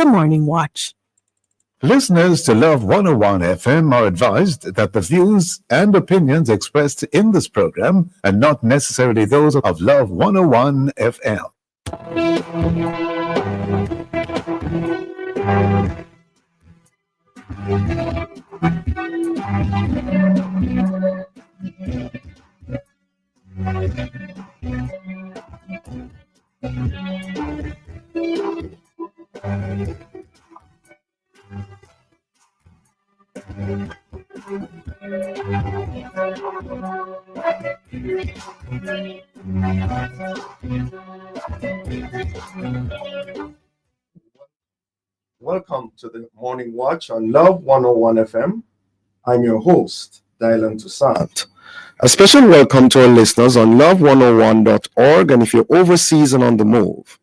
the Morning Watch. Listeners to Love 101 FM are advised that the views and opinions expressed in this program are not necessarily those of Love 101 FM. Welcome to the Morning Watch on Love 101 FM. I'm your host, Dylan Toussaint. A special welcome to our listeners on love101.org, and if you're overseas and on the move,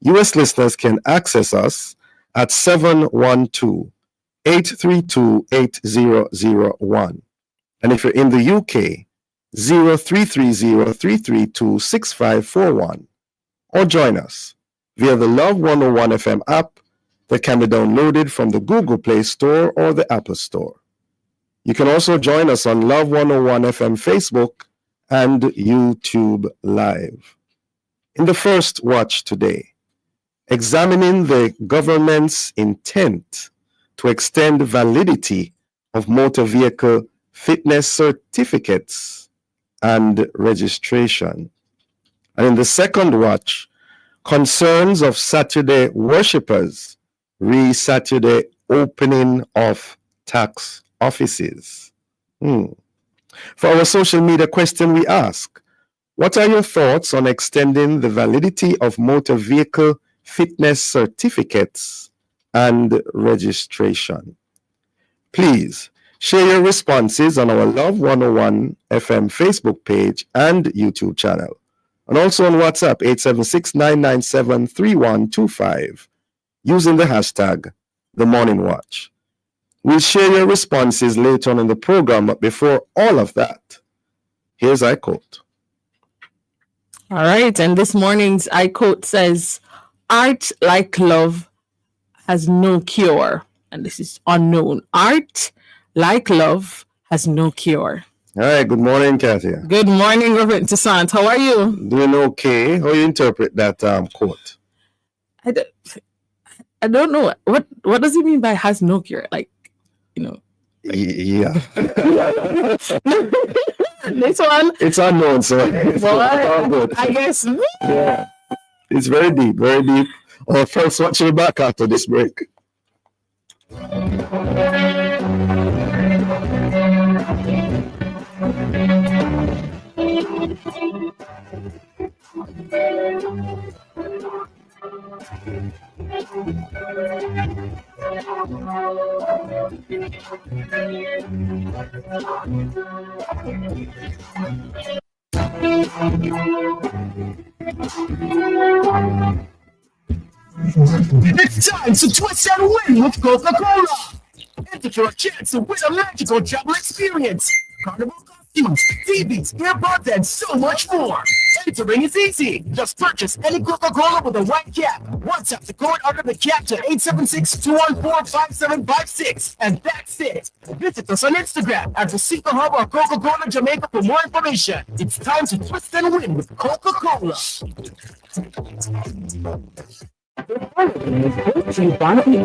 U.S. listeners can access us at 712-832-8001. And if you're in the UK, 0330-332-6541. Or join us via the Love 101 FM app that can be downloaded from the Google Play Store or the Apple Store. You can also join us on Love 101 FM Facebook and YouTube Live. In the first watch today, examining the government's intent to extend validity of motor vehicle fitness certificates and registration. And in the second watch, concerns of Saturday worshippers re-Saturday opening of tax offices. For our social media question, we ask, what are your thoughts on extending the validity of motor vehicle fitness certificates and registration? Please share your responses on our Love 101 FM Facebook page and YouTube channel, and also on WhatsApp 876-997-3125 using the hashtag The Morning Watch. We'll share your responses later on in the program, but before all of that, here's I quote. All right, and this morning's I quote says, "Art like love has no cure." And this is unknown. Art like love has no cure. All right, good morning, Kathy. Good morning, Reverend Toussaint. How are you? Doing okay. How you interpret that quote? I don't know. What does it mean by has no cure? Like, Yeah. This one? It's unknown, so it's all good. I guess. Yeah. It's very deep, very deep. Our first watch will be back after this break. It's time to twist and win with Coca-Cola. Enter for a chance to win a magical travel experience. Carnival costumes, TVs, earbuds, and so much more. Entering is easy. Just purchase any Coca-Cola with a white cap. WhatsApp the code under the cap to 876-214-5756. And that's it. Visit us on Instagram at the Secret Hub or Coca-Cola Jamaica for more information. It's time to twist and win with Coca-Cola. The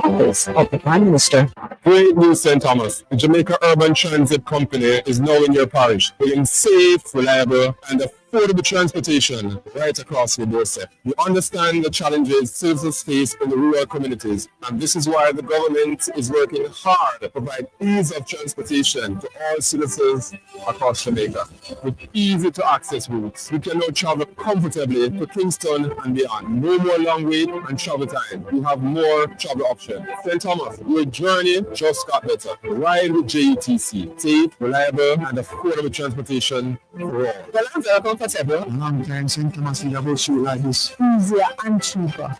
office of the Prime Minister. Great news, St. Thomas. The Jamaica Urban Transit Company is now in your parish, bringing safe, reliable, and affordable transportation right across your doorstep. We understand the challenges citizens face in the rural communities, and this is why the government is working hard to provide ease of transportation to all citizens across Jamaica. With easy-to-access routes, we can now travel comfortably to Kingston and beyond. No more long wait and travel time. We have more travel options. St. Thomas, your journey just got better. Ride with JETC. Safe, reliable, and affordable transportation for all. Well, I'm very comfortable. Long time St. Thomas will have a shoot like this. Easier and cheaper.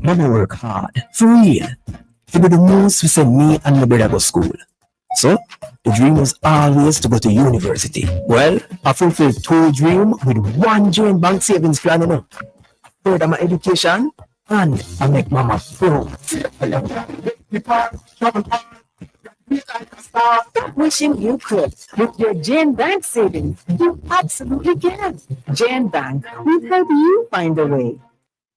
Mama work hard, for real. To be the most we send me and my brother go school. So, the dream was always to go to university. Well, I fulfilled two dreams with one joint bank savings plan, you know. further my education, and I make mama proud. Stop wishing you could. With your Jane Bank savings, you absolutely can. Jane Bank will help you find a way.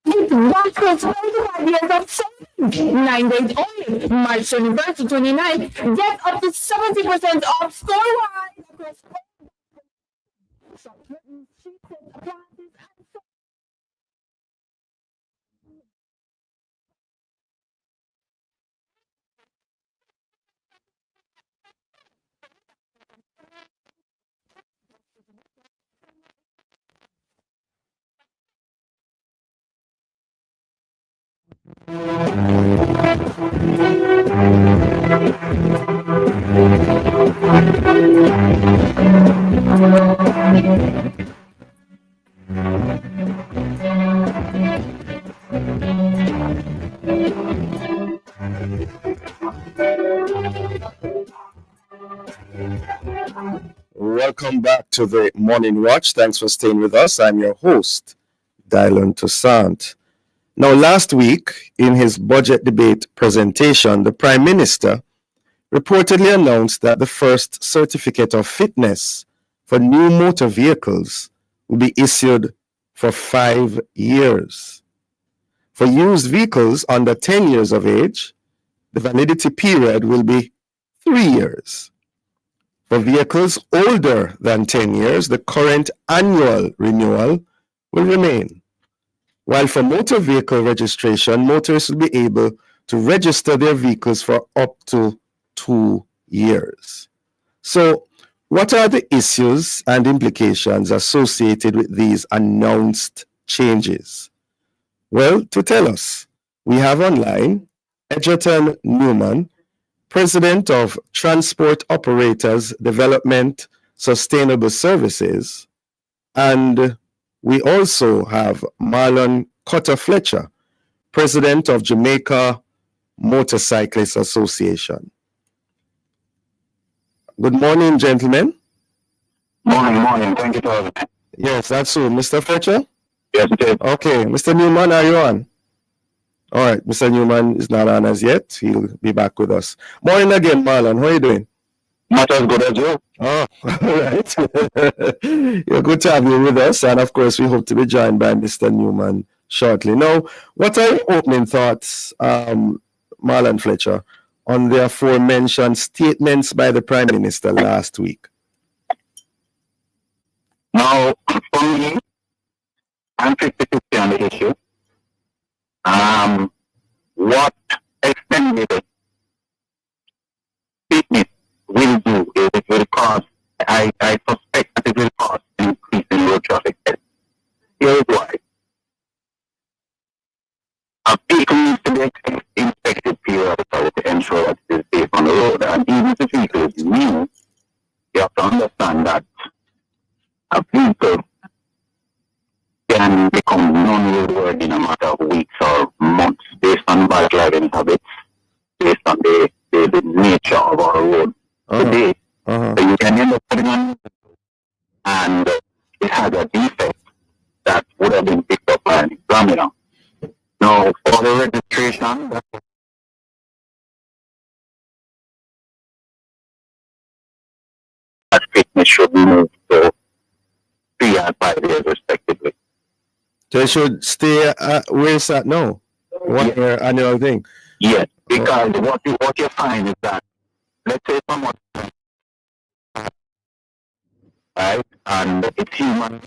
With one plus 25 years of savings, 9 days only, March 21st to 29th, get up to 70% off store-wide across curtains, sheets, appliances, and so Welcome back to the Morning Watch. Thanks for staying with us. I'm your host, Dylan Toussaint. Now, last week, in his budget debate presentation, the Prime Minister reportedly announced that the first certificate of fitness for new motor vehicles will be issued for 5 years. For used vehicles under 10 years of age, the validity period will be 3 years. For vehicles older than 10 years, the current annual renewal will remain. While for motor vehicle registration, motorists will be able to register their vehicles for up to 2 years. So, what are the issues and implications associated with these announced changes? Well, to tell us, we have online Edgerton Newman, President of Transport Operators Development Sustainable Services, and we also have Marlon Cotter Fletcher, President of Jamaica Motorcyclists Association. Good morning, gentlemen. Morning. Thank you for having me. Yes, that's so. Mr. Fletcher? Yes, it is. Okay, Mr. Newman, are you on? All right, Mr. Newman is not on as yet. He'll be back with us. Morning again, Marlon. How are you doing? Not as good as you. Oh, all right. Yeah, good to have you with us. And of course, we hope to be joined by Mr. Newman shortly. Now, what are your opening thoughts, Marlon Fletcher, on the aforementioned statements by the Prime Minister last week? Now, for me, I'm 50-50 on the issue. What extended fitness will do is it will cause, I suspect that it will cause an increase in road traffic deaths. Here's why. A vehicle needs to be inspected periodically to ensure that it is safe on the road. And even if the vehicle is new, you have to understand that a vehicle can become non-roadworthy in a matter of weeks or months based on bad driving habits, based on the nature of our road today. So you can end up putting on and it has a defect that would have been picked up by an examiner. Now, for the registration, that fitness should move to 3 and 5 years respectively. They should stay where it's at now. 1 year annual thing. Yes, because what you find is that, let's say someone, right, and it's human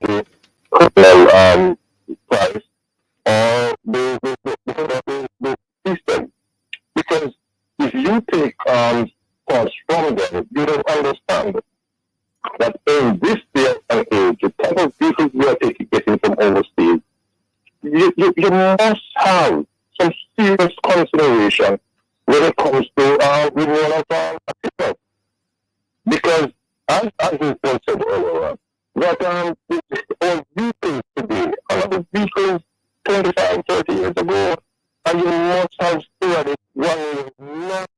to hotel price or the system. Because if you take costs from them, you don't understand that in this day and age, the type of vehicles we are getting from overseas, you must have some serious consideration when it comes to renewal of equipment. Because as we said earlier, that our vehicles today, a lot of vehicles 25, 30 years ago, and you must have stored it one not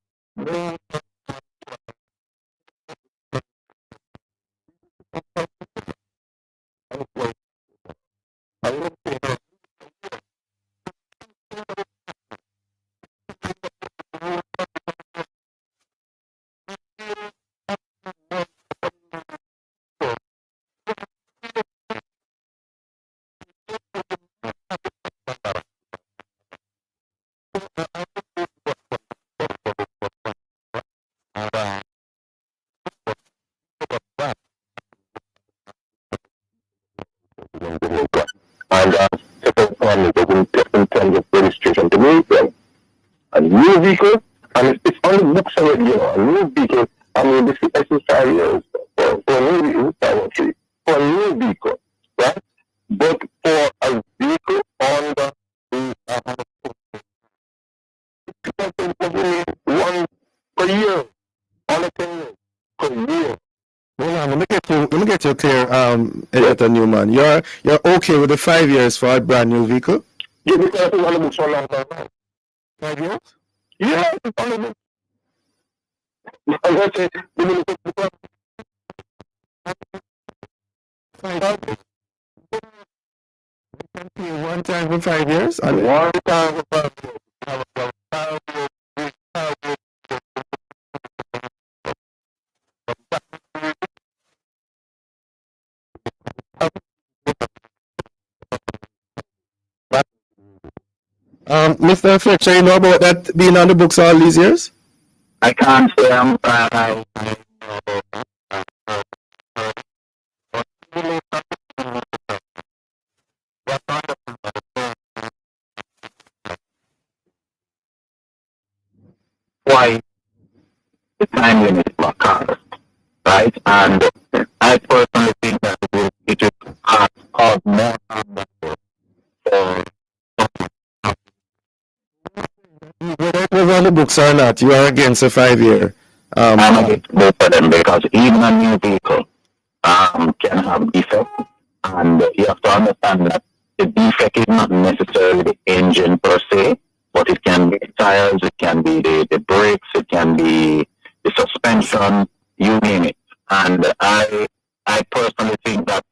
and second one is in terms of registration to vehicle. A new vehicle, and it's on the books already, a new vehicle, I mean, this is 5 years for a new vehicle, for a new vehicle, right? But for a vehicle on the one per year, on a 10 years, per year. Hold on, let me get you clear, Editor Newman. You're okay with the 5 years for a brand new vehicle? Yeah, because it's on the books for a long time. 5 years? Yeah, it's on the books. Let's say, 5 years. One time for 5 years? And one time for 5 years. Mr. Fletcher, you know about that being on the books all these years? I can't say I'm why the time limit for cars, right? And I personally think that it will cause more harm. Whether it was on the books or not, you are against a 5 year. I'm against both of them because even a new vehicle can have defects, and you have to understand that the defect is not necessarily the engine per se, but it can be the tires, it can be the brakes, it can be the suspension, you name it. And I personally think that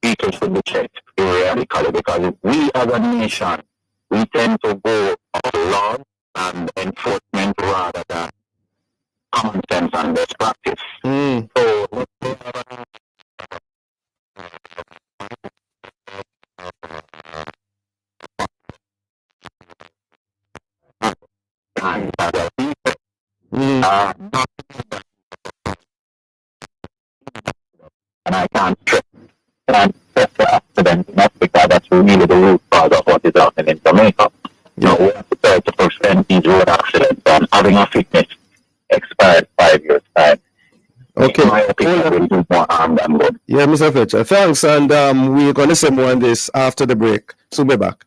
vehicles should be checked periodically because we as a nation, we tend to go off laws and enforcement rather than common sense and best practice. So and I can't stress the accident, not because that's really the root cause of what is happening in Jamaica. No, we have to try to prevent these road accidents and having a fitness expired 5 years time. Okay. In my opinion, will do more harm than good. Yeah, Mr. Fletcher. Thanks, and we're going to say more on this after the break. So be back.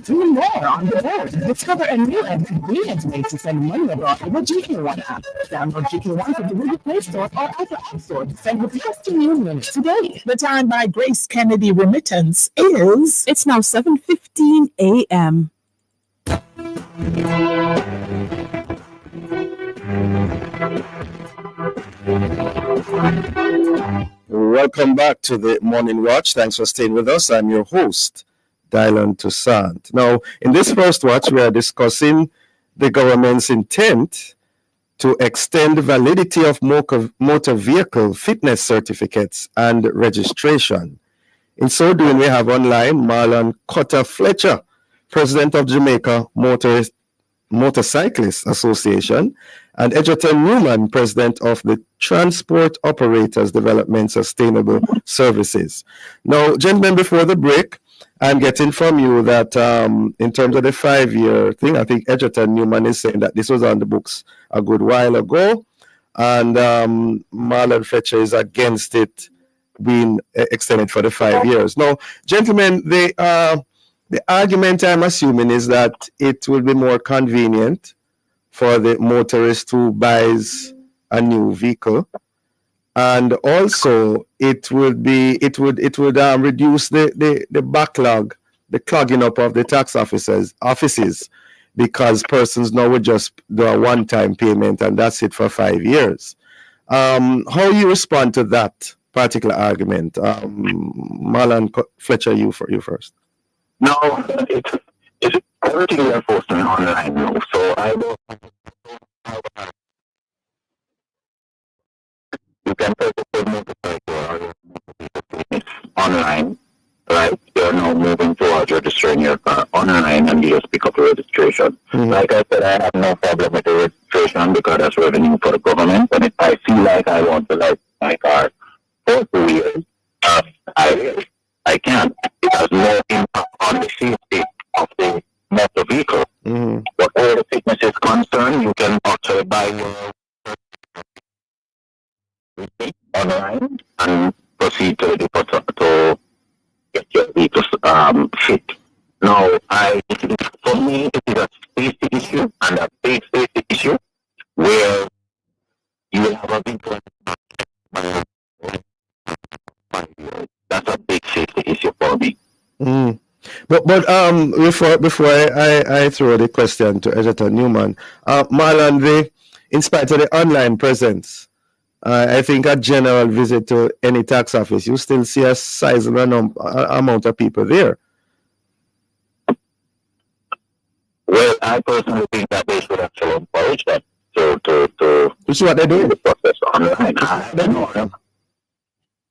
Do more on the board. Discover a new and convenient way to send money abroad with the GK1 app. Download GK1 from the Google Play Store or Apple App Store to send with just 2 minutes today. The time by Grace Kennedy Remittance is... It's now 7:15 a.m. Welcome back to the Morning Watch. Thanks for staying with us. I'm your host, Dylan Toussaint. Now, in this first watch, we are discussing the government's intent to extend the validity of motor vehicle fitness certificates and registration. In so doing, we have online Marlon Cotter Fletcher, President of Jamaica Motorcyclists Association, and Edgerton Newman, President of the Transport Operators Development Sustainable Services. Now, gentlemen, before the break, I'm getting from you that in terms of the 5-year thing, I think Edgerton Newman is saying that this was on the books a good while ago, and Marlon Fletcher is against it being extended for the 5 years. Now, gentlemen, the argument I'm assuming is that it will be more convenient for the motorist who buys a new vehicle, and also it would reduce the backlog, the clogging up of the tax offices, because persons now would just do a one-time payment and that's it for 5 years. How you respond to that particular argument? Marlon Fletcher, you first. No, it's everything we are posting online now. So I don't. You can purchase a motorcycle or online, right? You're now moving towards registering your car online, and you just pick up the registration. Like I said, I have no problem with the registration because that's revenue for the government. And if I feel like I want to license my car for 2 years, I can. It has no impact on the safety of the motor vehicle. But where the fitness is concerned, you can actually buy your online and proceed to the to get your vehicle fit. Now, for me, it is a safety issue and a big safety issue where you have a vehicle. That's a big safety issue for me. But before I throw the question to Edgerton Newman, Marlon, in spite of the online presence, I think a general visit to any tax office, you still see a sizable amount of people there. Well, I personally think that they should actually encourage them to Which is what they're doing. The process online. I don't know.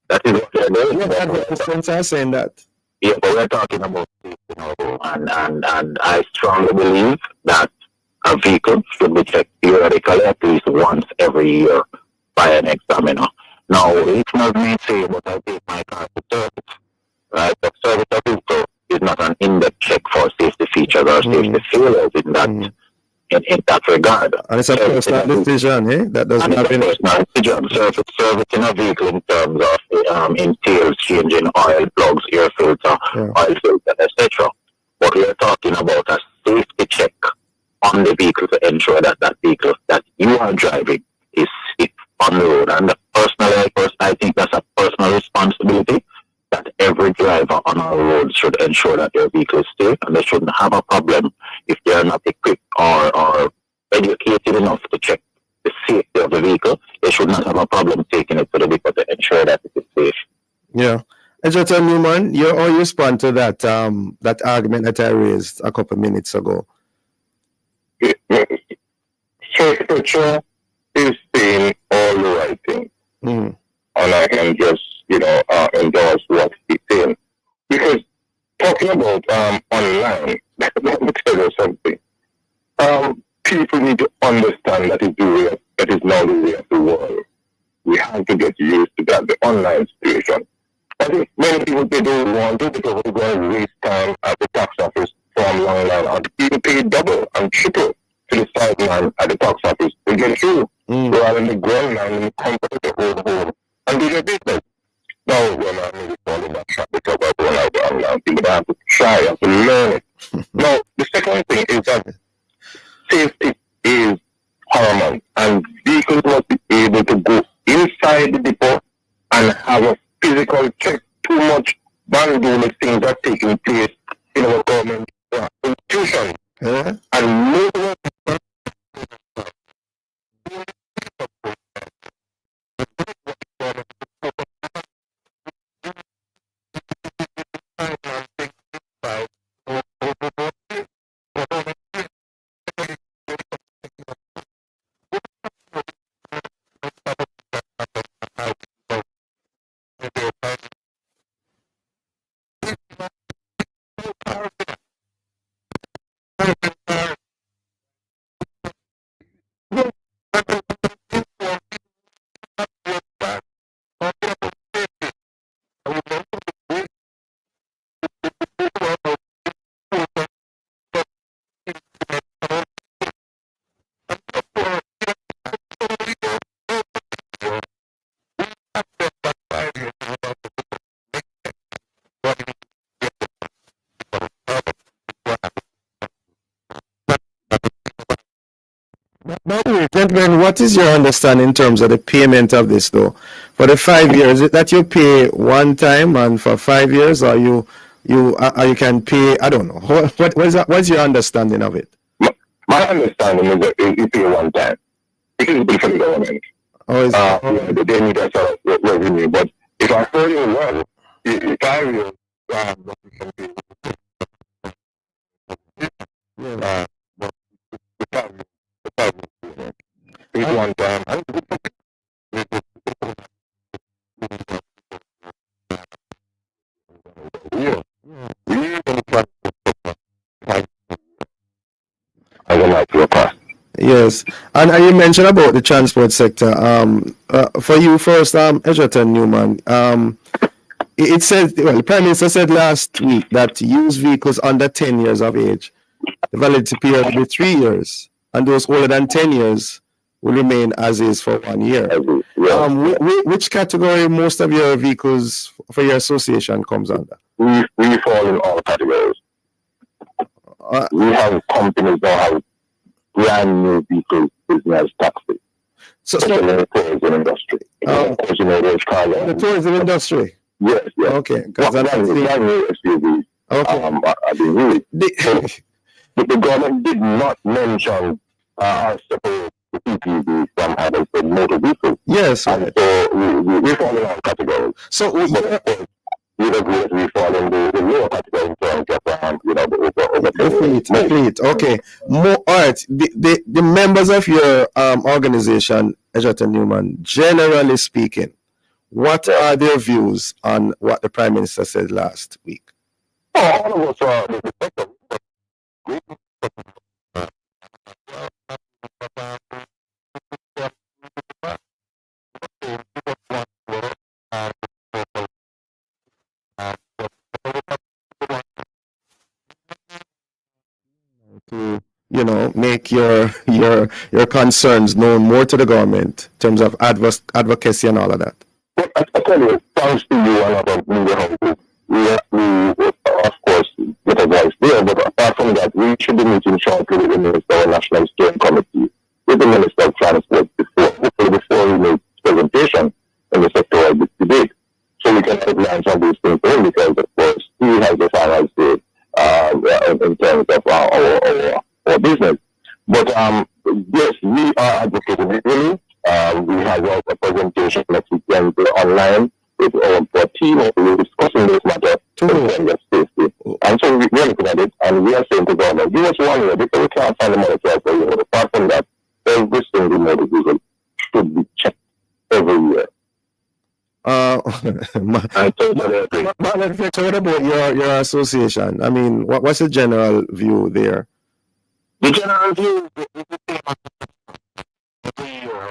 That is what they're doing. Yeah, the are saying that. Yeah, but we're talking about safety now, and I strongly believe that a vehicle should be checked periodically at least once every year by an examiner. Now, listeners may say, but I take my car to service, right? The service of vehicle is not an in-depth check for safety features or safety failures in that regard. And it's a personal decision, eh? That doesn't have any personal decision. Servicing a vehicle in terms of entails changing oil, plugs, air filter, oil filter, etc. But we are talking about a safety check on the vehicle to ensure that that vehicle that you are driving is safe on the road. And I think that's a personal responsibility that every driver on our roads should ensure that their vehicle is safe, and they shouldn't have a problem if they are not equipped or educated enough to check the safety of the vehicle. They should not have a problem taking it to the depot to ensure that it is safe. Yeah. Edgerton Newman, how you respond to that that argument that I raised a couple of minutes ago? Sir Fletcher is saying all the right things. And I can just, endorse what he's saying. Because talking about online, let me tell you something. People need to understand that is now the way of the world. We have to get used to that, the online situation. I think many people, they don't want to because they're going to waste time at the tax office from long line, and people pay double and triple to the sideline at the tax office to get through, rather than the ground line in the comfort of their own home and do their business. Now, when I'm really following that track because I don't like the online thing, but I have to try, I have to learn it. Now, the second thing is that safety is paramount, and vehicles must be able to go inside the depot and have a physical check. Too much vandalism things are taking place in our government institutions. And most of Ben, what is your understanding in terms of the payment of this, though? For the 5 years, is it that you pay one time and for 5 years, or you can pay? I don't know. What is that? What's your understanding of it? My understanding is that you pay one time. It is big for the government. Oh, they need that sort of revenue. But if I heard you well, if I real, it's one time. I don't like your cost. Yes, and you mentioned about the transport sector. For you first, Edgerton Newman. It says, well, the Prime Minister said last week that used vehicles under 10 years of age, the validity period will be 3 years, and those older than 10 years will remain as is for 1 year. Which category most of your vehicles for your association comes under? We fall in all categories. We have companies that have brand new vehicle business taxi. So the tourism industry. The tourism industry. Yes. Okay. Because brand new SUVs. Okay. The government did not mention our support the PPV from others the motor vehicles. Yes. And so we fall in all categories. So we fall in the lower category in terms of the fleet. Okay. All right. The members of your organization, Edgerton Newman, generally speaking, what are their views on what the Prime Minister said last week? All of us are to make your concerns known more to the government in terms of advocacy and all of that. I tell you, thanks to you and other media houses, we of course get a voice there, but apart from that, we should be meeting shortly with the Minister of National Steering Committee, with the Minister of Transport before we make presentation in the sectoral debate. So we can outline some of these things for him, because of course he has the final say in terms of our business. But yes, we are advocating really. We have a presentation next weekend online with our team. We're discussing this matter in terms of safety. And so we're looking at it, and we are saying to government, give us 1 year, because we can't find the money to help you. Apart from that, every single motor vehicle should be checked every year. I totally agree. What about your association? I mean, what's the general view there? The general view is the same every year.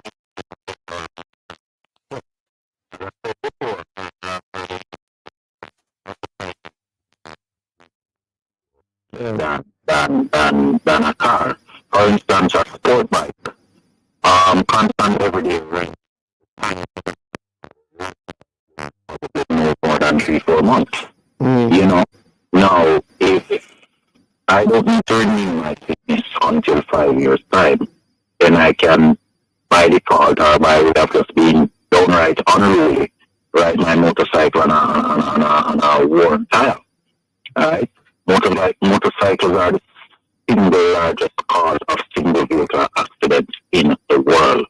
Than a car. For instance, a sport bike. Constant everyday rent. No more than 3-4 months. Now if I don't need to renew my fitness until 5 years time, then I can, by default or by way of just being downright unruly, ride my motorcycle on a worn tire. Alright? Motorcycles are the single largest cause of single vehicle accidents in the world.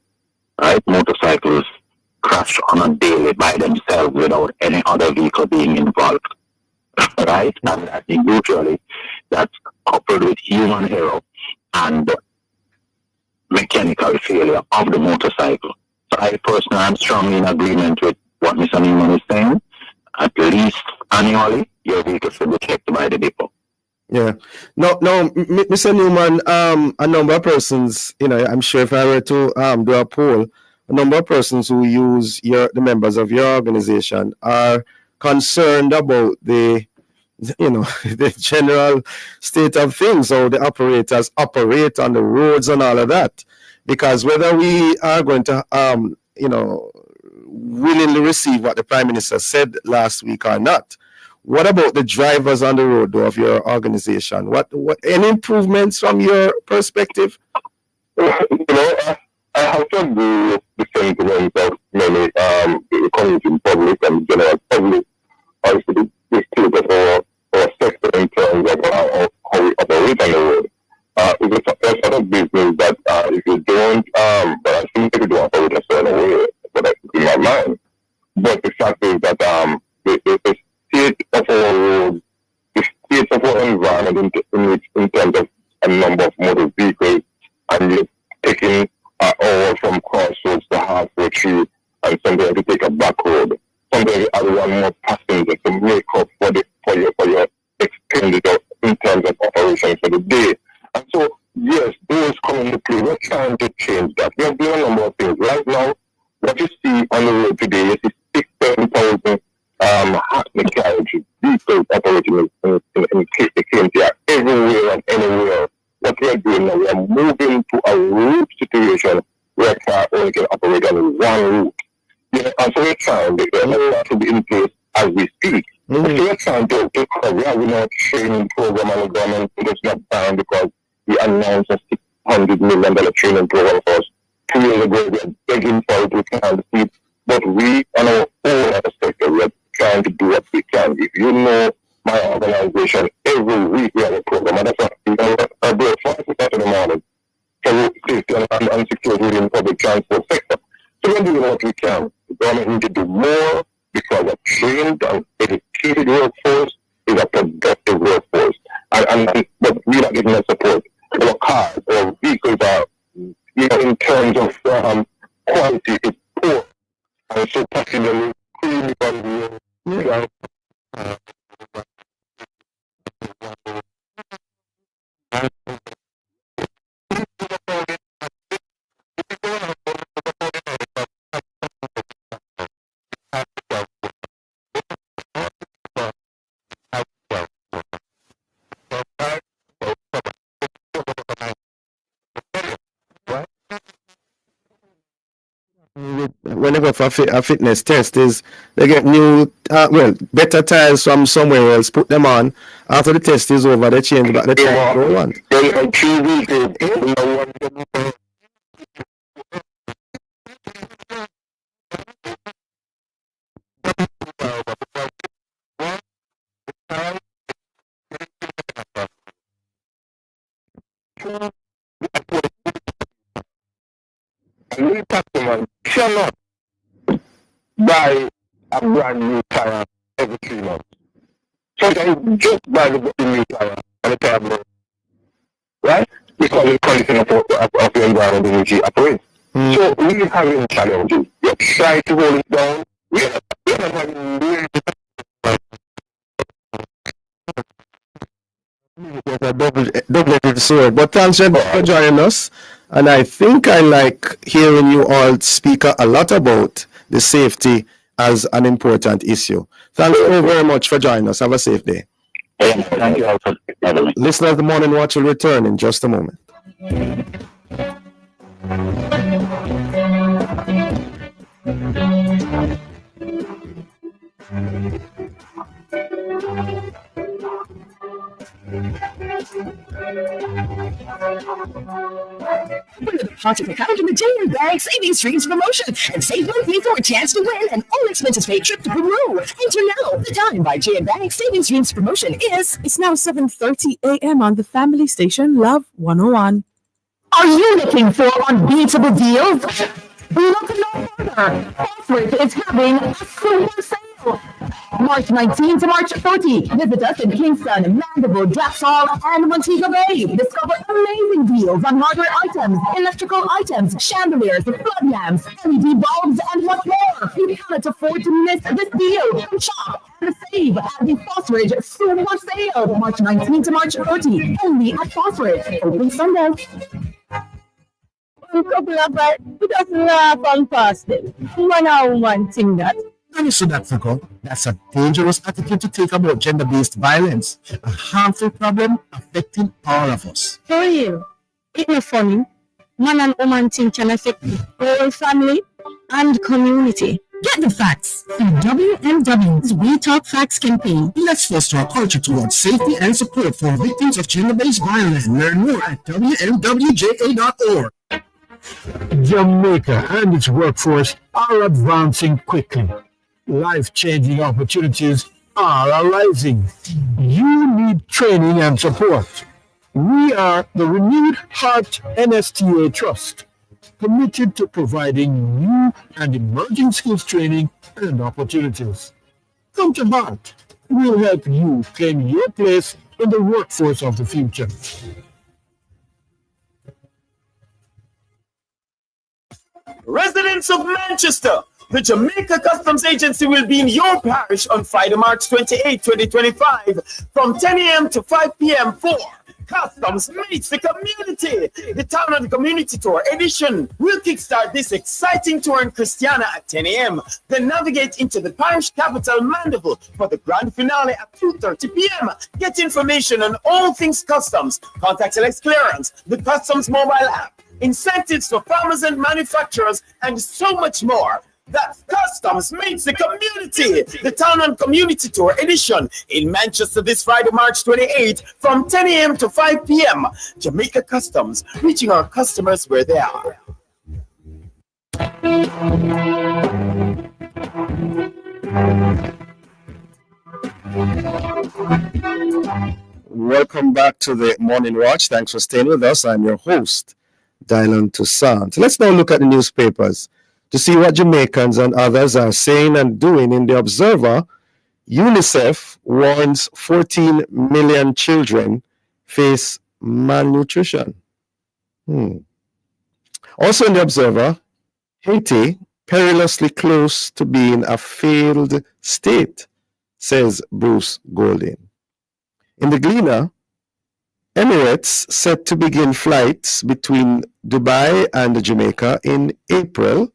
Right? Motorcycles crash on a daily by themselves without any other vehicle being involved. Right? And I think usually that's coupled with human error and mechanical failure of the motorcycle. So I personally am strongly in agreement with what Mr. Newman is saying. At least annually, your vehicle should be checked by the depot. Yeah. No, Mr. Newman, a number of persons, I'm sure if I were to do a poll, a number of persons who use the members of your organization are concerned about the general state of things, how the operators operate on the roads and all of that. Because whether we are going to, willingly receive what the Prime Minister said last week or not, what about the drivers on the road, though, of your organization? What any improvements from your perspective? I have to agree with the sentiments of many the community public and general public, also the state of our sector in terms of how we operate on the road. It's a sort of business that if you don't, but I think if you don't operate a certain way, but that's in my mind. But the fact is that the state of our roads, the state of our environment in terms of a number of motor vehicles, and you're taking over from crossroads to halfway through, and sometimes you take a back road. Sometimes you add one more passenger to make up for your expenditure in terms of operations for the day. And so, yes, those come into play. We're trying to change that. We have done a number of things. Right now, what you see on the road today, you see 6,000 Hackney carriages, vehicles operating in the KMTR everywhere and anywhere. What we are doing now, we are moving to a route situation where car only can operate on one route. And so we're trying to be in place as we speak. So we're trying to cover. We have a training program and the government is not buying because we announced a $600 million training program for us 2 years ago. We are begging for it, we can't see it. But we, on our own sector, we are trying to do what we can. If you know my organization, every week we have a program, and that's what I do at 5 o'clock in the morning for road safety and security within the public transport sector. So we're doing what we can. The government needs to do more because a trained and educated workforce is a productive workforce. But we're not getting that support. Our cars, our vehicles are, in terms of quality, it's poor. And so particularly, whenever for a fitness test is they get new better tires from somewhere else, put them on. After the test is over, they change back the tire they want. We customers cannot buy a brand new tire every 3 months. Sometimes just buy the new tire and the tire blows, right? Because of the condition of the environment in which you operate. So we are having challenges. We are trying to hold it down. We are not having a double-edged sword. But thanks for joining us. And I think I like hearing you all speak a lot about the safety as an important issue. Thanks so very much for joining us. Have a safe day. Thank you all for having me. Listeners, the Morning Watch will return in just a moment. Positive account in the Jamaica Bank Savings Streams promotion and save money for a chance to win an all expenses paid trip to Peru. Enter now. The time by Jamaica Bank Savings Streams promotion is. It's now 7:30 a.m. on the family station Love 101. Are you looking for unbeatable deals? Look no further. Phosphorus is having a super sale. March 19 to March 30. Visit us in Kingston, Mandeville, Draxall, and Montego Bay. Discover amazing deals on hardware items, electrical items, chandeliers, flood lamps, LED bulbs, and much more. You cannot afford to miss this deal. Come shop and save at the Phosphorus Super Sale. March 19 to March 30. Only at Phosphorus. Open Sunday. A couple of us, we just laugh and pass them. One thing that. And you that, Fico, that's a dangerous attitude to take about gender-based violence, a harmful problem affecting all of us. For you, it's not funny. Man and woman thing can affect the whole family and community. Get the facts through WMW's We Talk Facts campaign. Let's foster a culture towards safety and support for victims of gender-based violence. Learn more at WMWJA.org. Jamaica and its workforce are advancing quickly. Life-changing opportunities are arising. You need training and support. We are the Renewed Heart NSTA Trust, committed to providing new and emerging skills training and opportunities. Come to Heart. We'll help you claim your place in the workforce of the future. Residents of Manchester, the Jamaica Customs Agency will be in your parish on Friday, March 28, 2025, from 10 a.m. to 5 p.m. for Customs Meets the Community. The Town and Community Tour edition will kickstart this exciting tour in Christiana at 10 a.m. Then navigate into the parish capital, Mandeville, for the grand finale at 2:30 p.m. Get information on all things customs, contactless clearance, the Customs mobile app, incentives for farmers and manufacturers, and so much more. That's Customs Meets the Community, the Town and Community Tour edition in Manchester this Friday, March 28, from 10 a.m. to 5 p.m. Jamaica Customs, reaching our customers where they are. Welcome back to the Morning Watch. Thanks for staying with us. I'm your host, Dylan Toussaint. Let's now look at the newspapers to see what Jamaicans and others are saying and doing. In the Observer, UNICEF warns 14 million children face malnutrition. Also in the Observer, Haiti perilously close to being a failed state, says Bruce Golding. In the Gleaner, Emirates set to begin flights between Dubai and Jamaica in April,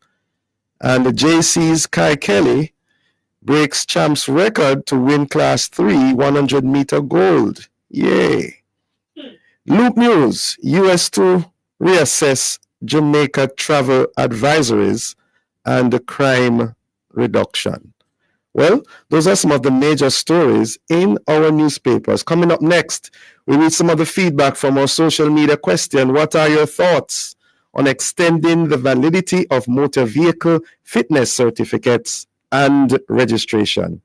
and the JC's Kai Kelly breaks champs record to win Class 3 100-meter gold. Yay! Loop News, US to reassess Jamaica travel advisories and crime reduction. Well, those are some of the major stories in our newspapers. Coming up next, we read some of the feedback from our social media question. What are your thoughts on extending the validity of motor vehicle fitness certificates and registration?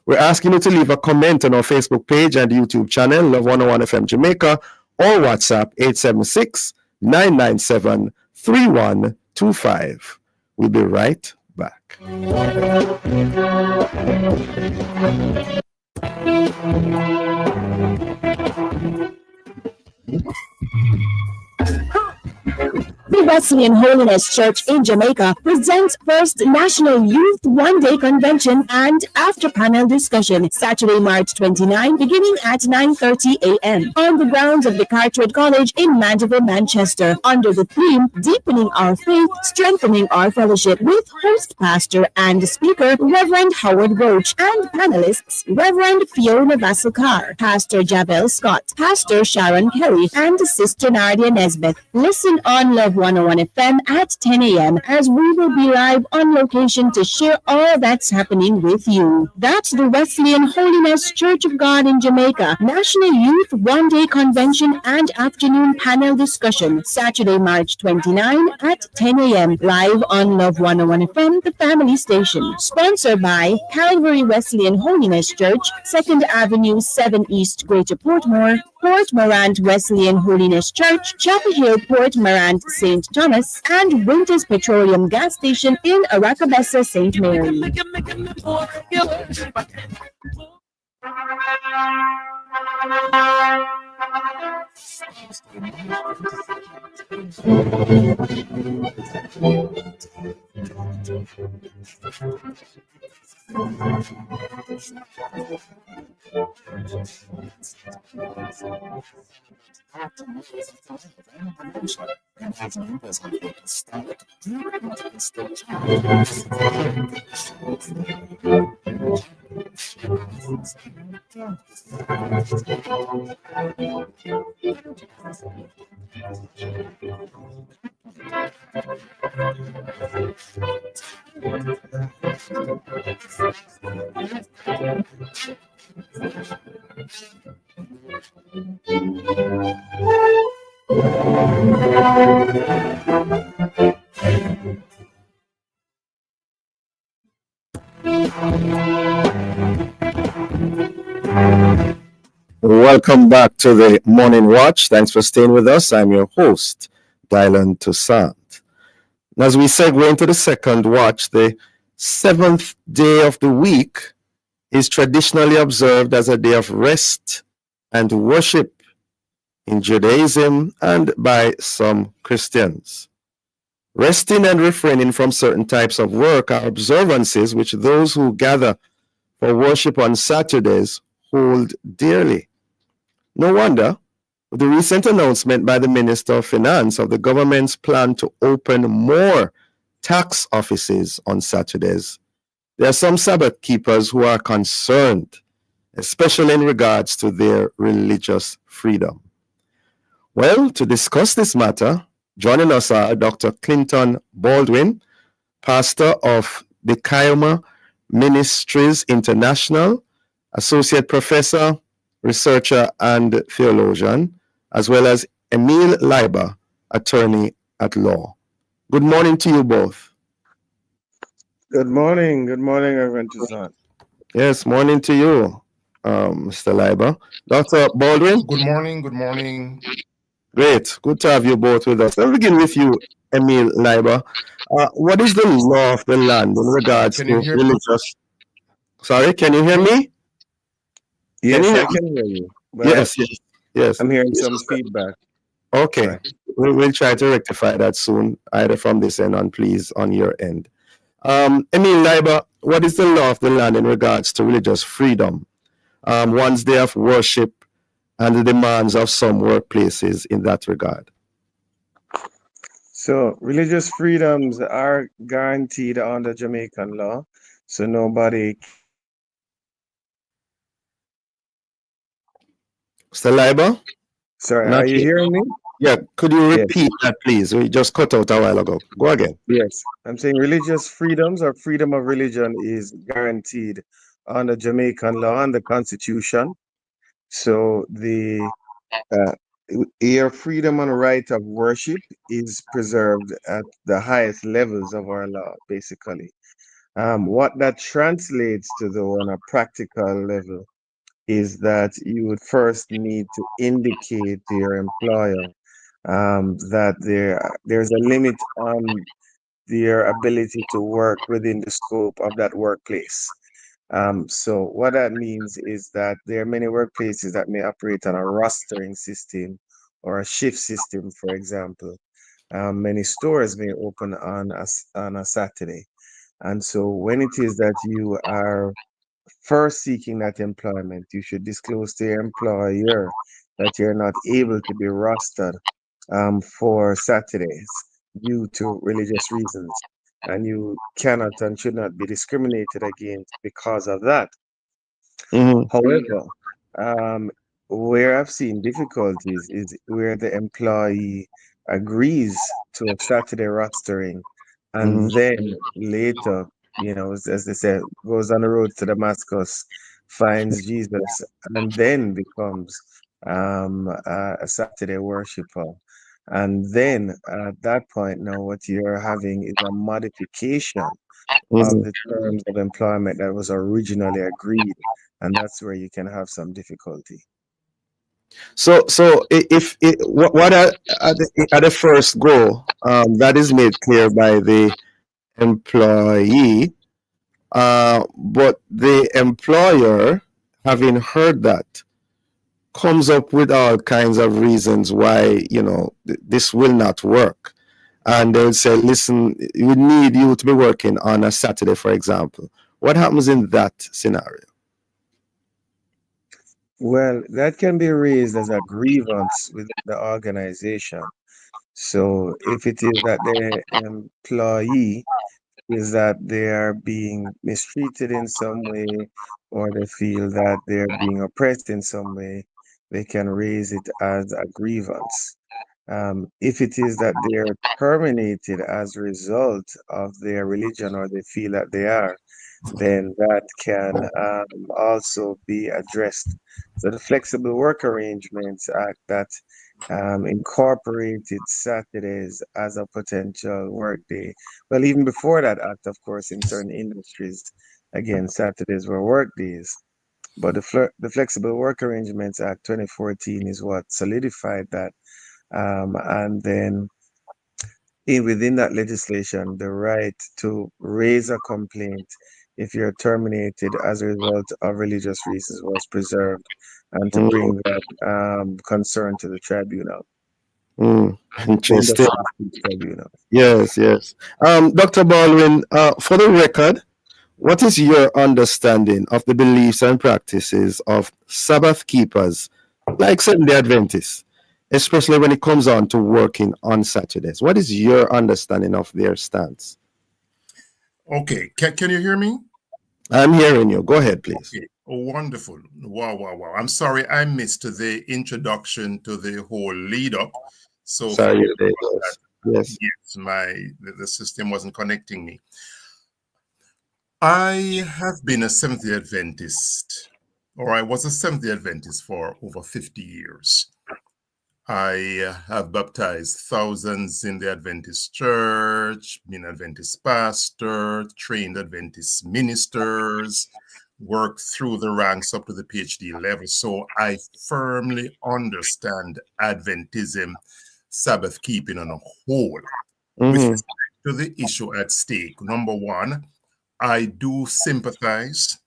We're asking you to leave a comment on our Facebook page and YouTube channel, Love 101 FM Jamaica, or WhatsApp 876-997-3125. We'll be right back. The Wesleyan Holiness Church in Jamaica presents First National Youth One-Day Convention and after-panel discussion, Saturday, March 29, beginning at 9:30 a.m. on the grounds of the Carteret College in Mandeville, Manchester, under the theme Deepening Our Faith, Strengthening Our Fellowship, with host pastor and speaker Reverend Howard Roach and panelists Reverend Fiona Vasselkar, Pastor Jabel Scott, Pastor Sharon Kelly, and Sister Nadia Nesbeth. Listen on Love 101 FM at 10 a.m. as we will be live on location to share all that's happening with you. That's the Wesleyan Holiness Church of God in Jamaica National Youth One-Day Convention and afternoon panel discussion, Saturday, March 29 at 10 a.m. live on Love 101 FM, the family station. Sponsored by Calvary Wesleyan Holiness Church, 2nd Avenue, 7 East, Greater Portmore, Port Morant Wesleyan Holiness Church, Chapel Hill, Port Morant, St. Thomas, and Winters Petroleum Gas Station in Aracabessa, St. Mary. Welcome back to the Morning Watch. Thanks for staying with us. I'm your host, Dylan Toussaint. As we segue into the second watch, the seventh day of the week is traditionally observed as a day of rest and worship in Judaism and by some Christians. Resting and refraining from certain types of work are observances which those who gather for worship on Saturdays hold dearly. No wonder, with the recent announcement by the Minister of Finance of the government's plan to open more tax offices on Saturdays, there are some Sabbath keepers who are concerned, especially in regards to their religious freedom. Well, to discuss this matter, joining us are Dr. Clinton Baldwin, pastor of the Kioma Ministries International, associate professor, researcher, and theologian, as well as Emil Leiber, attorney at law. Good morning to you both. Good morning, Reverend Toussaint. Yes, morning to you, Mr. Leiber. Dr. Baldwin? Good morning. Great, good to have you both with us. Let's begin with you, Emil Leiber. What is the law of the land in regards to religious... Sorry, can you hear me? Yes, I can hear you. Yes. I'm hearing some feedback. Okay, Right. we'll try to rectify that soon, either from this end on, please, on your end. Emil Leiber, what is the law of the land in regards to religious freedom, one's day of worship, and the demands of some workplaces in that regard? So, religious freedoms are guaranteed under Jamaican law. So, nobody. Mr. Leiber? Sorry, are you hearing me? Yeah, could you Yes. repeat that, please? We just cut out a while ago. Go again. Yes, I'm saying religious freedoms or freedom of religion is guaranteed under Jamaican law and the Constitution. So, your freedom and right of worship is preserved at the highest levels of our law, basically. What that translates to, though, on a practical level, is that you would first need to indicate to your employer that there's a limit on their ability to work within the scope of that workplace. So what that means is that there are many workplaces that may operate on a rostering system or a shift system, for example. Many stores may open on a Saturday. And so when it is that you are first seeking that employment, you should disclose to your employer that you're not able to be rostered for Saturdays due to religious reasons. And you cannot and should not be discriminated against because of that. However, where I've seen difficulties is where the employee agrees to a Saturday rostering and then later, as they say, goes on the road to Damascus, finds Jesus, and then becomes a Saturday worshiper. And then at that point, now what you're having is a modification of the terms of employment that was originally agreed, and that's where you can have some difficulty. So if what at the first go, that is made clear by the employee, but the employer, having heard that, comes up with all kinds of reasons why this will not work, and they'll say, listen, we need you to be working on a Saturday, for example. What happens in that scenario? Well, that can be raised as a grievance with the organization. So if it is that the employee is that they are being mistreated in some way, or they feel that they're being oppressed in some way, they can raise it as a grievance. If it is that they're terminated as a result of their religion or they feel that they are, then that can also be addressed. So the Flexible Work Arrangements Act that incorporated Saturdays as a potential work day. Well, even before that act, of course, in certain industries, Again, Saturdays were work days. But the Flexible Work Arrangements Act 2014 is what solidified that. And then within that legislation, the right to raise a complaint if you're terminated as a result of religious reasons was preserved, and to bring that concern to the tribunal. Interesting. Tribunal. Yes, yes. Dr. Baldwin, for the record, what is your understanding of the beliefs and practices of Sabbath keepers, like Seventh-day Adventists, especially when it comes on to working on Saturdays? What is your understanding of their stance? Okay, can you hear me? I'm hearing you. Go ahead, please. Okay. Oh, wonderful. Wow. I'm sorry I missed the introduction to the whole lead up. So sorry, yes, the system wasn't connecting me. I have been a Seventh-day Adventist, or I was a Seventh-day Adventist for over 50 years. I have baptized thousands in the Adventist church, been Adventist pastor, trained Adventist ministers, worked through the ranks up to the PhD level. So I firmly understand Adventism, Sabbath keeping on a whole. With respect to the issue at stake, number one, I do sympathize.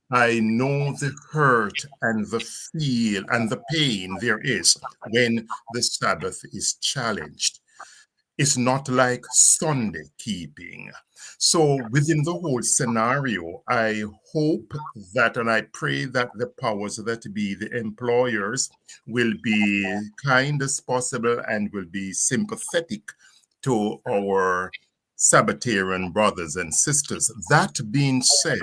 I know the hurt and the feel and the pain there is when the Sabbath is challenged. It's not like Sunday keeping. So within the whole scenario, I hope that, and I pray that the powers that be, the employers, will be kind as possible and will be sympathetic to our Sabbatarian brothers and sisters. That being said,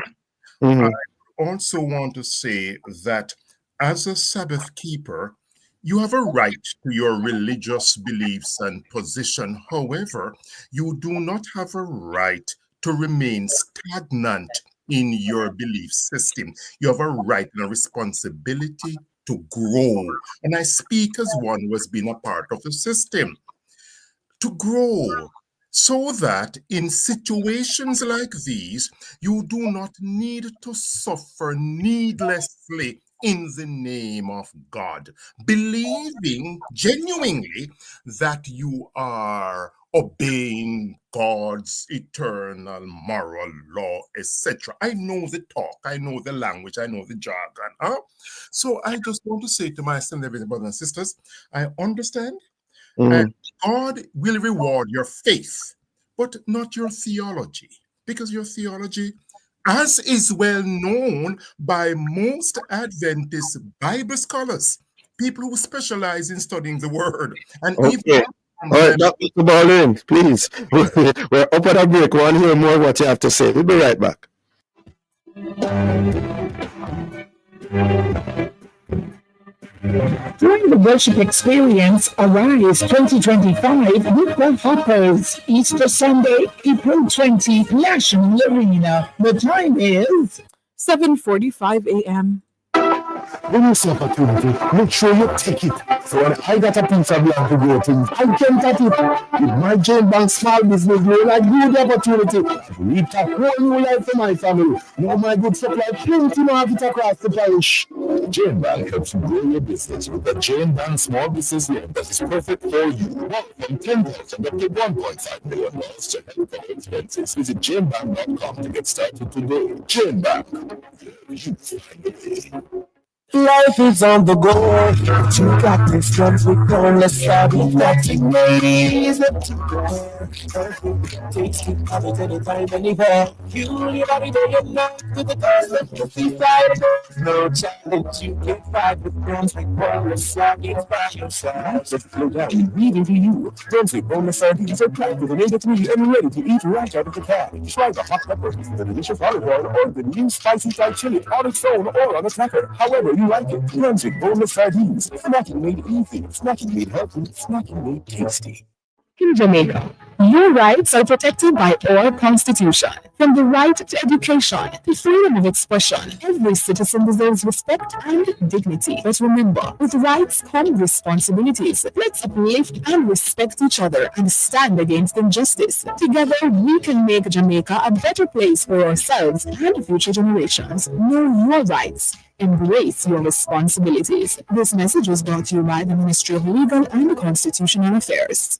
I also want to say that as a Sabbath keeper, you have a right to your religious beliefs and position. However, you do not have a right to remain stagnant in your belief system. You have a right and a responsibility to grow. And I speak as one who has been a part of the system. To grow, so that in situations like these, you do not need to suffer needlessly in the name of God, believing genuinely that you are obeying God's eternal moral law, etc. I know the talk, I know the language, I know the jargon. So I just want to say to my brothers and sisters, I understand. And God will reward your faith, but not your theology, because your theology, as is well known by most Adventist Bible scholars, people who specialize in studying the word. And okay. All right, Dr. Baldwin, please. We're up at a break. We want to hear more of what you have to say. We'll be right back. During the worship experience Arise 2025 with the Hoppers, Easter Sunday, April 20th, National Arena. The time is 7:45 a.m. When you see opportunity, make sure you take it. So when I got a piece of land to go to, I jumped at it. With my Jane Bank small business loan, I grew the opportunity. We talk whole new life for my family. Now my good supply plenty market across the parish. Jane Bank helps you grow your business with the Jane Bank small business loan that is perfect for you. Work from $10,000 up to $1.5 million to help cover expenses. Visit JaneBank.com to get started today. Jane Bank. You find a way. Life is on the go. You got this drums with boneless savvy nothing ways to go. Perfect, tasty, have it anytime, anywhere. You live every day and night with the best of the seaside. No challenge you can fight with drums with boneless savvy by your side. Just slow down, leave to you. Drums with boneless sardines are packed with omega-3 and ready to eat right out of the can. Try the hot peppers, the delicious olive oil, or the new spicy fried chili on its own or on a cracker. However you like it. Drums with boneless sardines. Snacking made easy. Snacking made healthy. Snacking made tasty. In Jamaica, Your rights are protected by our Constitution. From the right to education, to freedom of expression, every citizen deserves respect and dignity. But remember, with rights come responsibilities. Let's uplift and respect each other and stand against injustice. Together, we can make Jamaica a better place for ourselves and future generations. Know your rights. Embrace your responsibilities. This message was brought to you by the Ministry of Legal and Constitutional Affairs.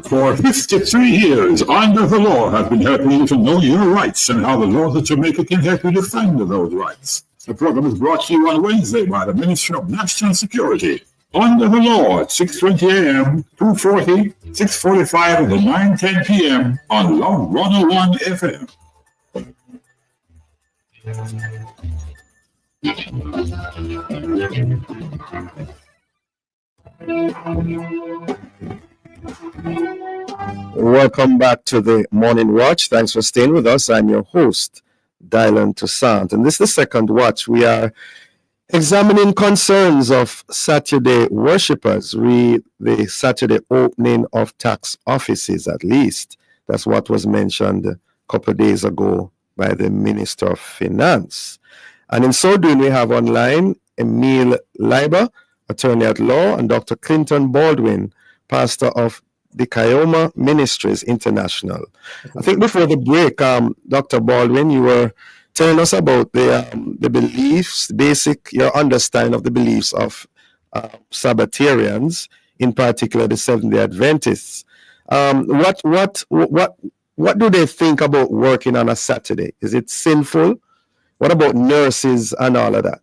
For 53 years, Under the Law has been helping you to know your rights and how the laws of Jamaica can help you defend those rights. The program is brought to you on Wednesday by the Ministry of National Security. Under the Law at 6:20 a.m., 2:40, 6:45, and 9:10 p.m. on Love 101 FM. Welcome back to the Morning Watch. Thanks for staying with us. I'm your host, Dylan Toussaint. And this is the second watch. We are examining concerns of Saturday worshippers, the Saturday opening of tax offices, at least. That's what was mentioned a couple of days ago by the Minister of Finance. And in so doing, we have online Emile Leiber, attorney at law, and Dr. Clinton Baldwin, pastor of the Kioma Ministries International. I think before the break, Dr. Baldwin, you were telling us about the beliefs, your understanding of the beliefs of Sabbatarians, in particular the Seventh-day Adventists. What do they think about working on a Saturday? Is it sinful? What about nurses and all of that?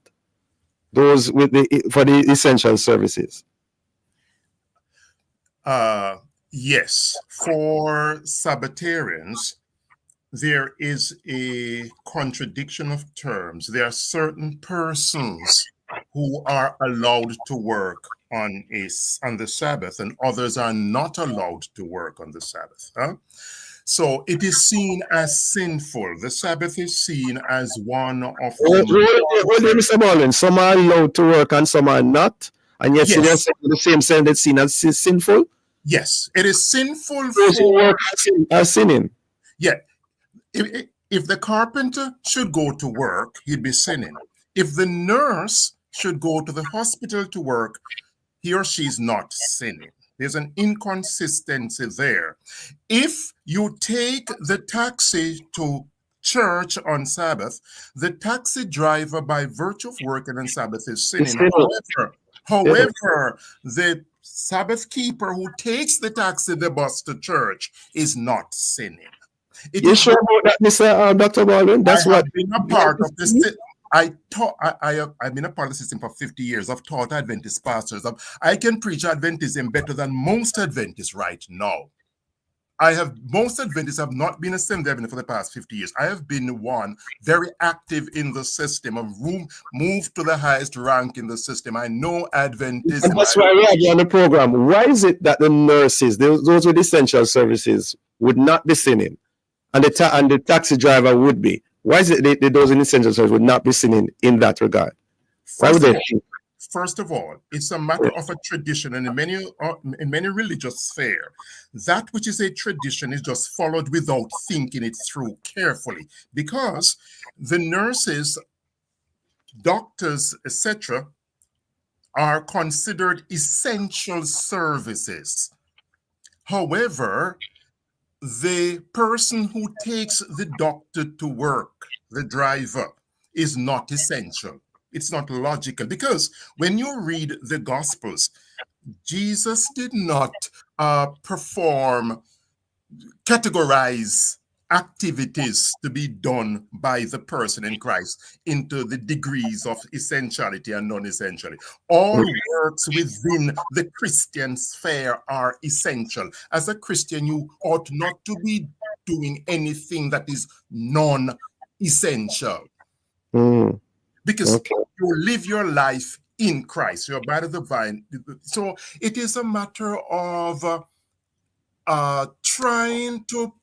Those for the essential services. Yes, for Sabbatarians, there is a contradiction of terms. There are certain persons who are allowed to work on the Sabbath, and others are not allowed to work on the Sabbath. So it is seen as sinful. The Sabbath is seen as one of Mr. Baldwin, some are allowed to work and some are not, and yet yes. the same sense it's seen as sinful. Yes, it is sinful. Those who work are sinning. Yeah. If the carpenter should go to work, he'd be sinning. If the nurse should go to the hospital to work, he or she is not sinning. There's an inconsistency there. If you take the taxi to church on Sabbath, the taxi driver, by virtue of working on Sabbath, is sinning. However, the Sabbath keeper who takes the taxi, the bus to church, is not sinning. You sure about that, Mr. Dr. Baldwin? That's what I've been a part of this. I've been a part of the system for 50 years. I've taught Adventist pastors. I can preach Adventism better than most Adventists right now. Most Adventists have not been a Seventh-day Adventist for the past 50 years. I have been one very active in the system. I've moved to the highest rank in the system. I know Adventism. And that's why we have you on the program. Why is it that the nurses, those with essential services, would not be sinning, and the taxi driver would be? Why is it those in essential services would not be sinning in that regard? Why would they? First of all, it's a matter of a tradition, and in many religious sphere, that which is a tradition is just followed without thinking it through carefully, because the nurses, doctors, etc., are considered essential services. However, the person who takes the doctor to work, the driver, is not essential. It's not logical, because when you read the Gospels, Jesus did not categorize activities to be done by the person in Christ into the degrees of essentiality and non-essentiality. All works within the Christian sphere are essential. As a Christian, you ought not to be doing anything that is non-essential. Because you live your life in Christ. You're by the vine. So it is a matter of trying to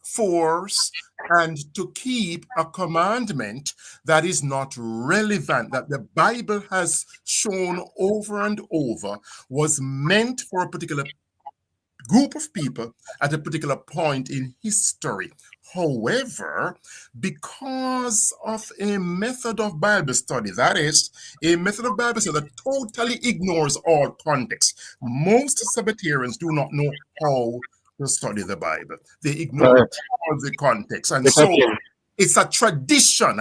force and to keep a commandment that is not relevant, that the Bible has shown over and over was meant for a particular group of people at a particular point in history. However, because of a method of Bible study, that is, a method of Bible study that totally ignores all context, most Sabbatarians do not know how to study the Bible. They ignore all the context. And so it's a tradition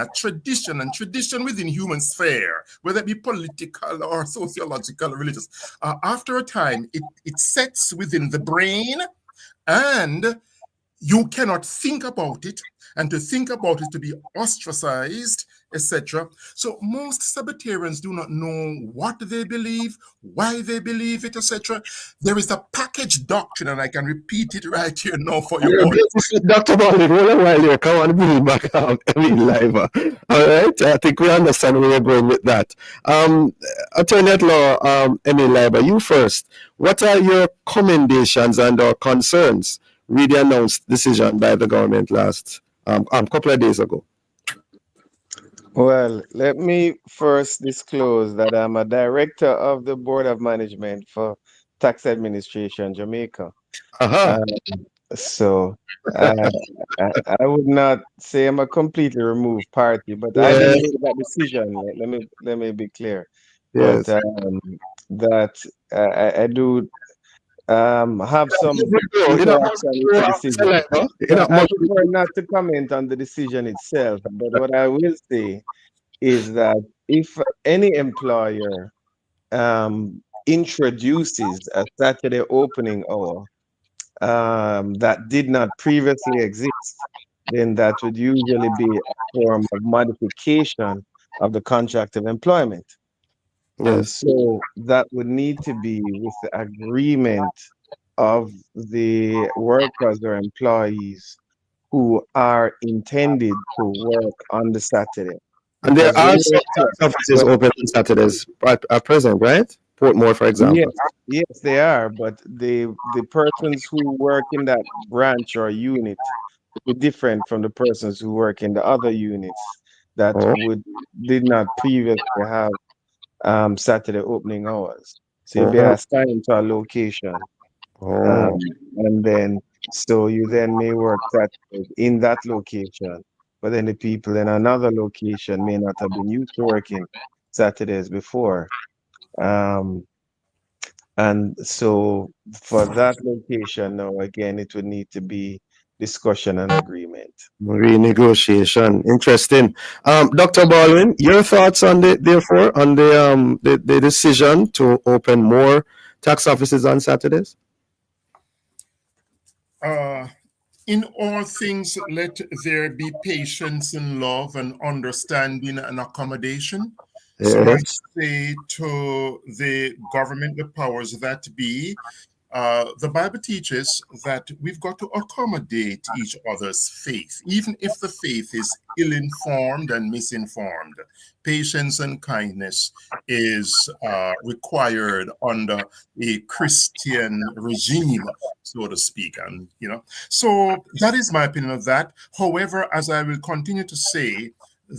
within human sphere, whether it be political or sociological or religious. After a time, it sets within the brain, and you cannot think about it, and to think about it to be ostracized, etc. So most Sabbatarians do not know what they believe, why they believe it, etc. There is a package doctrine, and I can repeat it right here now for you all. Dr. Baldwin, hold a while here. Come on, bring back live. All right, I think we understand where you're going with that. Attorney at law, Emil Leiber, you first. What are your commendations and or concerns with the announced decision by the government last couple of days ago? Well, let me first disclose that I'm a director of the Board of Management for Tax Administration Jamaica. So I would not say I'm a completely removed party, but I didn't make that decision. Let me be clear. Yes. But that I do have some interaction with the decision. I prefer not to comment on the decision itself, but what I will say is that if any employer introduces a Saturday opening hour that did not previously exist, then that would usually be a form of modification of the contract of employment. And so that would need to be with the agreement of the workers or employees who are intended to work on the Saturday. And there are some tax offices open on Saturdays at present, right? Portmore, for example. Yes, they are, but the persons who work in that branch or unit would be different from the persons who work in the other units that did not previously have Saturday opening hours. So you'd be assigned to a location. And then so you then may work Saturday in that location, but then the people in another location may not have been used to working Saturdays before. And so for that location now, again, it would need to be discussion and agreement. Renegotiation. Interesting. Dr. Baldwin, your thoughts on the decision to open more tax offices on Saturdays? In all things, let there be patience and love and understanding and accommodation. So I say to the government, the powers that be, the Bible teaches that we've got to accommodate each other's faith, even if the faith is ill-informed and misinformed. Patience and kindness is required under a Christian regime, so to speak. And so that is my opinion of that. However, as I will continue to say,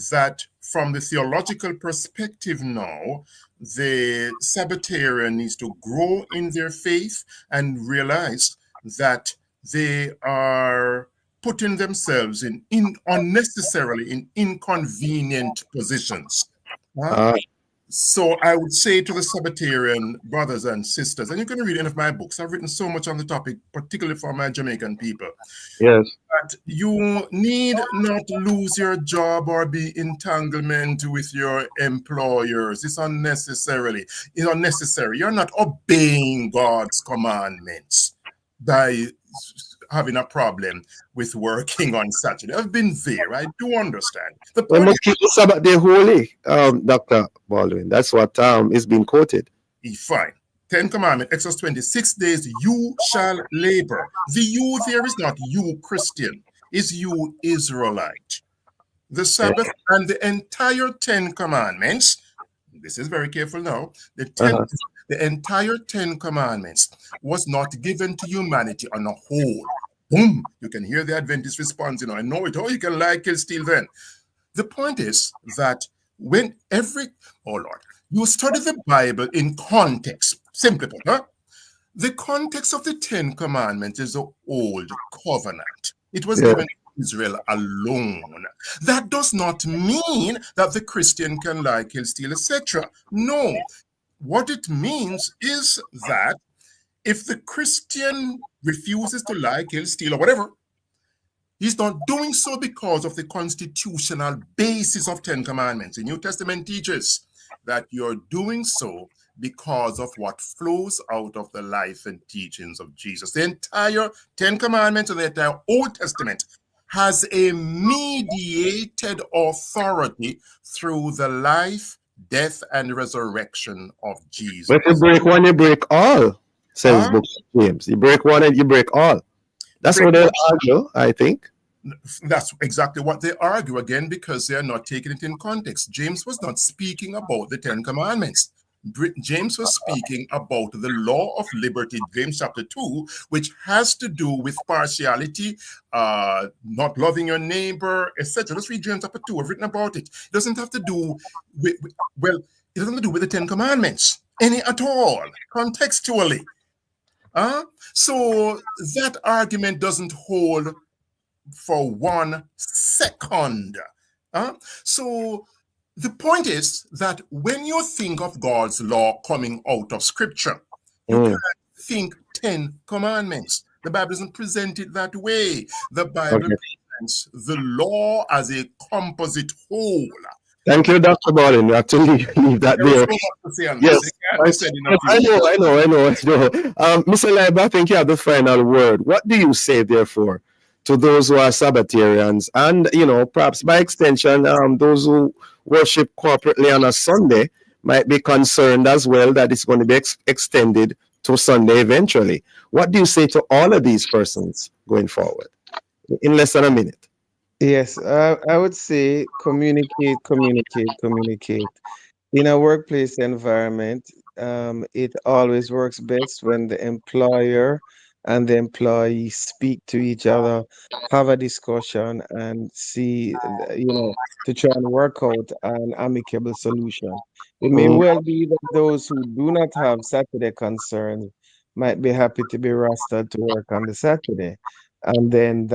that from the theological perspective now, the Sabbatarian needs to grow in their faith and realize that they are putting themselves in unnecessarily in inconvenient positions. So I would say to the Sabbatarian brothers and sisters, and you can read any of my books, I've written so much on the topic, particularly for my Jamaican people. Yes. That you need not lose your job or be entanglement with your employers. It's unnecessary. You're not obeying God's commandments by having a problem with working on Saturday. I've been there. I do understand. We must keep the Sabbath day holy, Dr. Baldwin. That's what is being quoted. Fine. 10 Commandments, Exodus 26 days, you shall labor. The you there is not you Christian, is you Israelite. The Sabbath and the entire 10 Commandments, this is very careful now, the entire 10 Commandments was not given to humanity on a whole. boom, you can hear the Adventist response, I know it. Oh, you can lie, kill, steal then. The point is that when you study the Bible in context, simply put, the context of the 10 Commandments is the old covenant. It was given to Israel alone. That does not mean that the Christian can lie, kill, steal, etc. No. What it means is that if the Christian refuses to lie, kill, steal, or whatever, he's not doing so because of the constitutional basis of 10 Commandments. The New Testament teaches that you're doing so because of what flows out of the life and teachings of Jesus. The entire 10 Commandments and the entire Old Testament has a mediated authority through the life, death, and resurrection of Jesus. But you break one, you break all, says book of James. You break one and you break all. That's what they'll argue, I think. That's exactly what they argue, again, because they are not taking it in context. James was not speaking about the 10 Commandments. James was speaking about the law of liberty, James chapter 2, which has to do with partiality, not loving your neighbor, etc. Let's read James chapter 2. I've written about it. It doesn't have to do with, it doesn't have to do with the 10 Commandments, any at all, contextually. So that argument doesn't hold for 1 second. So the point is that when you think of God's law coming out of Scripture, you can't think 10 Commandments. The Bible doesn't present it that way. The Bible presents the law as a composite whole. Thank you, Dr. Baldwin. You have to leave that there. Yes, I know. Mr. Leiber, I think you have the final word. What do you say, therefore, to those who are Sabbatarians and, perhaps by extension, those who worship corporately on a Sunday might be concerned as well that it's going to be extended to Sunday eventually? What do you say to all of these persons going forward in less than a minute? Yes, I would say communicate. In a workplace environment, it always works best when the employer and the employee speak to each other, have a discussion, and see, to try and work out an amicable solution. It may well be that those who do not have Saturday concerns might be happy to be rostered to work on the Saturday. And then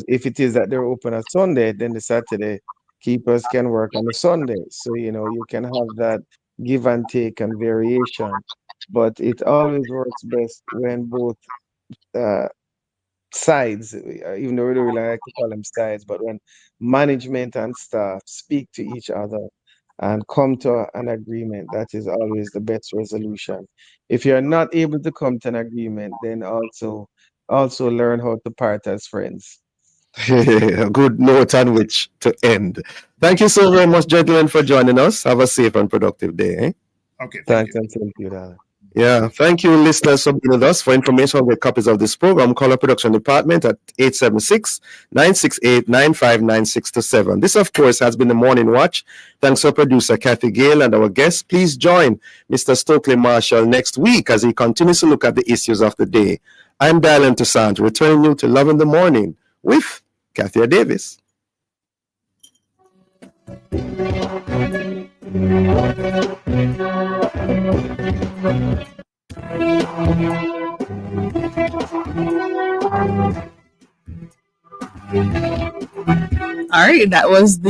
if it is that they're open on Sunday, then the Saturday keepers can work on the Sunday. So, you can have that give and take and variation. But it always works best when both sides, even though we don't really like to call them sides, but when management and staff speak to each other and come to an agreement, that is always the best resolution. If you're not able to come to an agreement, then also learn how to part as friends. A good note on which to end. Thank you so very much, gentlemen, for joining us. Have a safe and productive day. Okay, thanks, and thank you, darling. Yeah, thank you, listeners, for being with us. For information on copies of this program, call our production department at 876-968-9596-7. This, of course, has been the Morning Watch. Thanks to our producer, Kathy Gale, and our guests. Please join Mr. Stokely Marshall next week as he continues to look at the issues of the day. I'm Dylan Toussaint, returning you to Love in the Morning with Kathia Davis. All right, that was the